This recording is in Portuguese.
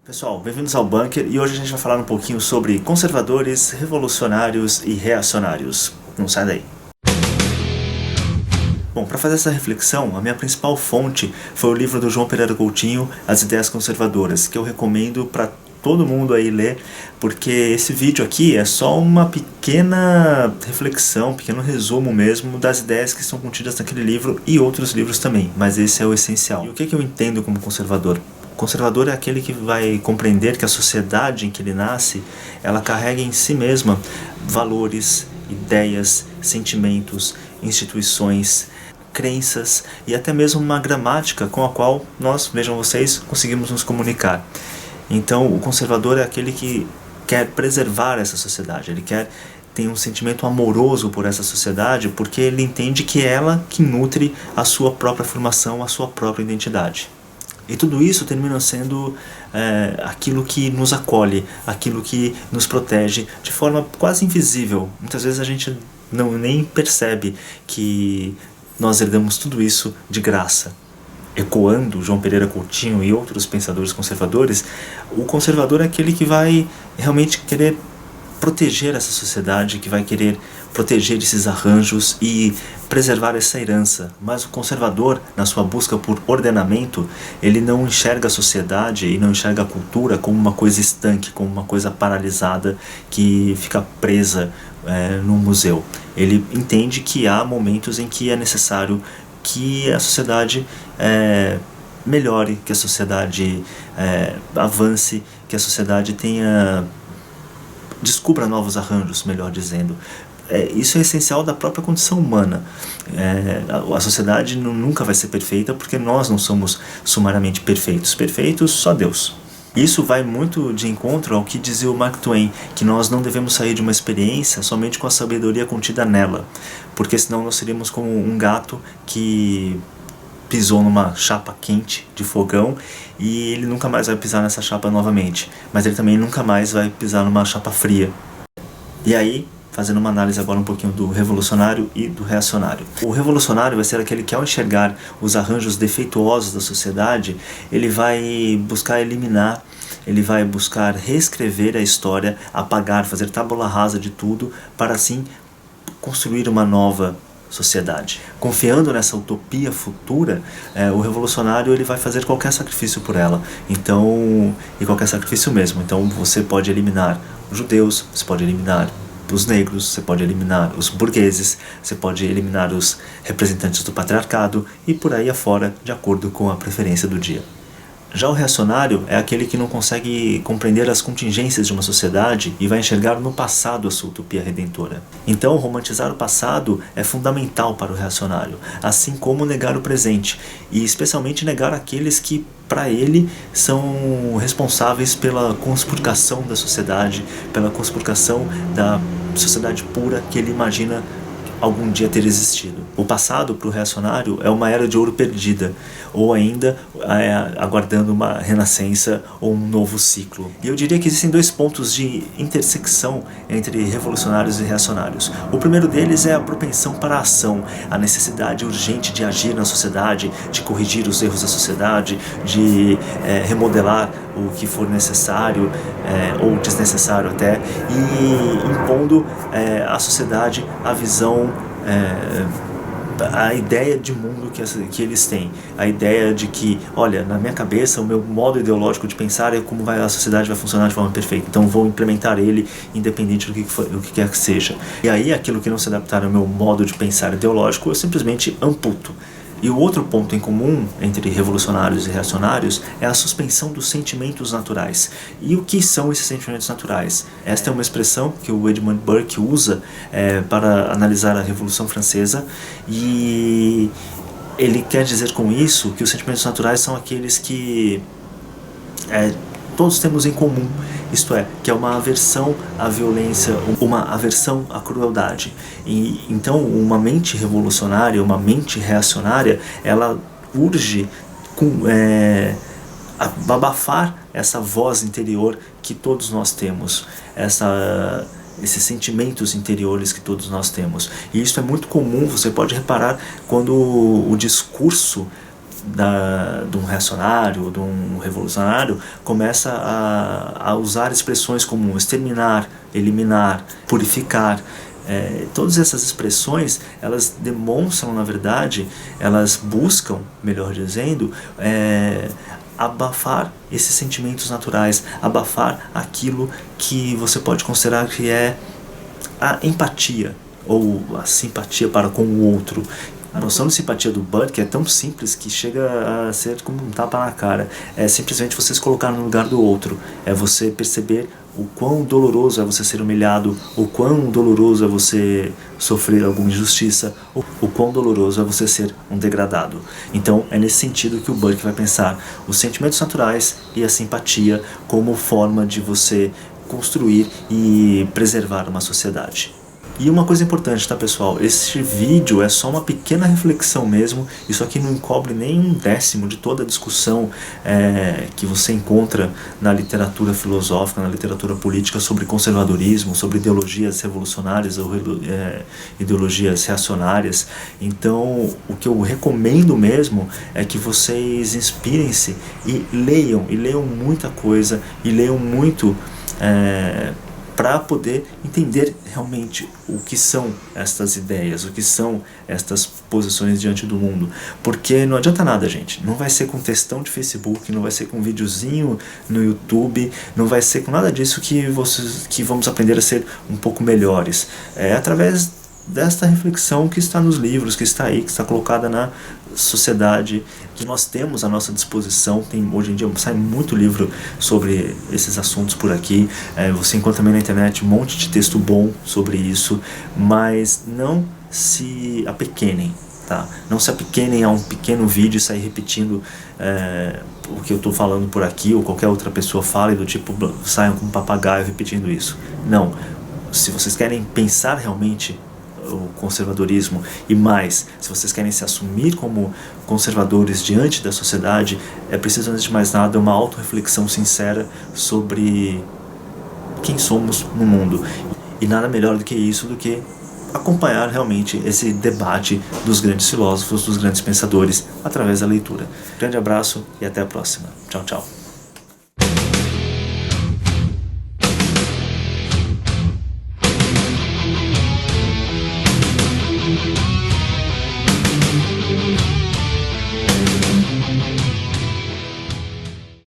Pessoal, bem-vindos ao Bunker e hoje a gente vai falar um pouquinho sobre conservadores, revolucionários e reacionários. Não sai daí. Bom, para fazer essa reflexão, a minha principal fonte foi o livro do João Pereira Coutinho, As Ideias Conservadoras, que eu recomendo para todo mundo aí ler, porque esse vídeo aqui é só uma pequena reflexão, um pequeno resumo mesmo das ideias que estão contidas naquele livro e outros livros também, mas esse é o essencial. E o que eu entendo como conservador? O conservador é aquele que vai compreender que a sociedade em que ele nasce, ela carrega em si mesma valores, ideias, sentimentos, instituições, crenças e até mesmo uma gramática com a qual nós, vejam vocês, conseguimos nos comunicar. Então, o conservador é aquele que quer preservar essa sociedade, ele tem um sentimento amoroso por essa sociedade porque ele entende que é ela que nutre a sua própria formação, a sua própria identidade. E tudo isso termina sendo aquilo que nos acolhe, aquilo que nos protege de forma quase invisível. Muitas vezes a gente nem percebe que nós herdamos tudo isso de graça. Ecoando João Pereira Coutinho e outros pensadores conservadores, o conservador é aquele que vai realmente querer proteger essa sociedade, que vai querer proteger esses arranjos e preservar essa herança. Mas o conservador, na sua busca por ordenamento, ele não enxerga a sociedade e não enxerga a cultura como uma coisa estanque, como uma coisa paralisada que fica presa num museu. Ele entende que há momentos em que é necessário que a sociedade melhore, que a sociedade avance, que a sociedade descubra novos arranjos, melhor dizendo. Isso é essencial da própria condição humana. A sociedade nunca vai ser perfeita porque nós não somos sumariamente perfeitos. Perfeitos só Deus. Isso vai muito de encontro ao que dizia o Mark Twain, que nós não devemos sair de uma experiência somente com a sabedoria contida nela, porque senão nós seríamos como um gato que pisou numa chapa quente de fogão e ele nunca mais vai pisar nessa chapa novamente, mas ele também nunca mais vai pisar numa chapa fria. E aí, fazendo uma análise agora um pouquinho do revolucionário e do reacionário. O revolucionário vai ser aquele que, ao enxergar os arranjos defeituosos da sociedade, ele vai buscar eliminar, ele vai buscar reescrever a história, apagar, fazer tábula rasa de tudo, para assim construir uma nova sociedade. Confiando nessa utopia futura, o revolucionário ele vai fazer qualquer sacrifício por ela. Então, e qualquer sacrifício mesmo. Então você pode eliminar os judeus, você pode eliminar os negros, você pode eliminar os burgueses, você pode eliminar os representantes do patriarcado e por aí afora, de acordo com a preferência do dia. Já o reacionário é aquele que não consegue compreender as contingências de uma sociedade e vai enxergar no passado a sua utopia redentora. Então, romantizar o passado é fundamental para o reacionário, assim como negar o presente, e especialmente negar aqueles que, para ele, são responsáveis pela conspurcação da sociedade, pela conspurcação da sociedade pura que ele imagina algum dia ter existido. O passado, para o reacionário, é uma era de ouro perdida, ou ainda aguardando uma renascença ou um novo ciclo. E eu diria que existem dois pontos de intersecção entre revolucionários e reacionários. O primeiro deles é a propensão para a ação, a necessidade urgente de agir na sociedade, de corrigir os erros da sociedade, de remodelar o que for necessário ou desnecessário até, e impondo à sociedade a visão, a ideia de mundo que eles têm, a ideia de que, olha, na minha cabeça o meu modo ideológico de pensar é como a sociedade vai funcionar de forma perfeita, então vou implementar ele independente do que quer que seja. E aí aquilo que não se adaptar ao meu modo de pensar ideológico eu simplesmente amputo. E o outro ponto em comum entre revolucionários e reacionários é a suspensão dos sentimentos naturais. E o que são esses sentimentos naturais? Esta é uma expressão que o Edmund Burke usa para analisar a Revolução Francesa, e ele quer dizer com isso que os sentimentos naturais são aqueles que todos temos em comum, isto é, que é uma aversão à violência, uma aversão à crueldade. E então uma mente revolucionária, uma mente reacionária, ela urge abafar essa voz interior que todos nós temos, esses sentimentos interiores que todos nós temos. E isso é muito comum, você pode reparar quando o discurso de um reacionário, de um revolucionário, começa a usar expressões como exterminar, eliminar, purificar. Todas essas expressões, elas demonstram, na verdade, elas buscam, melhor dizendo, abafar esses sentimentos naturais, abafar aquilo que você pode considerar que é a empatia ou a simpatia para com o outro. A noção de simpatia do Burke é tão simples que chega a ser como um tapa na cara. É simplesmente você se colocar no lugar do outro. É você perceber o quão doloroso é você ser humilhado, o quão doloroso é você sofrer alguma injustiça, o quão doloroso é você ser um degradado. Então é nesse sentido que o Burke vai pensar os sentimentos naturais e a simpatia como forma de você construir e preservar uma sociedade. E uma coisa importante, tá, pessoal? Este vídeo é só uma pequena reflexão mesmo. Isso aqui não encobre nem 1/10 de toda a discussão que você encontra na literatura filosófica, na literatura política sobre conservadorismo, sobre ideologias revolucionárias ou ideologias reacionárias. Então, o que eu recomendo mesmo é que vocês inspirem-se e leiam muita coisa, e leiam muito para poder entender realmente o que são estas ideias, o que são estas posições diante do mundo. Porque não adianta nada, gente. Não vai ser com textão de Facebook, não vai ser com videozinho no YouTube, não vai ser com nada disso que vamos aprender a ser um pouco melhores. É através desta reflexão que está nos livros, que está aí, que está colocada na sociedade, que nós temos à nossa disposição. Hoje em dia sai muito livro sobre esses assuntos por aqui. Você encontra também na internet um monte de texto bom sobre isso, mas não se apequenem, tá? Não se apequenem a um pequeno vídeo e sair repetindo o que eu estou falando por aqui, ou qualquer outra pessoa fale, do tipo, saiam com um papagaio repetindo isso. Não. Se vocês querem pensar realmente o conservadorismo, e mais, se vocês querem se assumir como conservadores diante da sociedade, é preciso, antes de mais nada, uma autorreflexão sincera sobre quem somos no mundo. E nada melhor do que isso, do que acompanhar realmente esse debate dos grandes filósofos, dos grandes pensadores, através da leitura. Grande abraço e até a próxima. Tchau, tchau.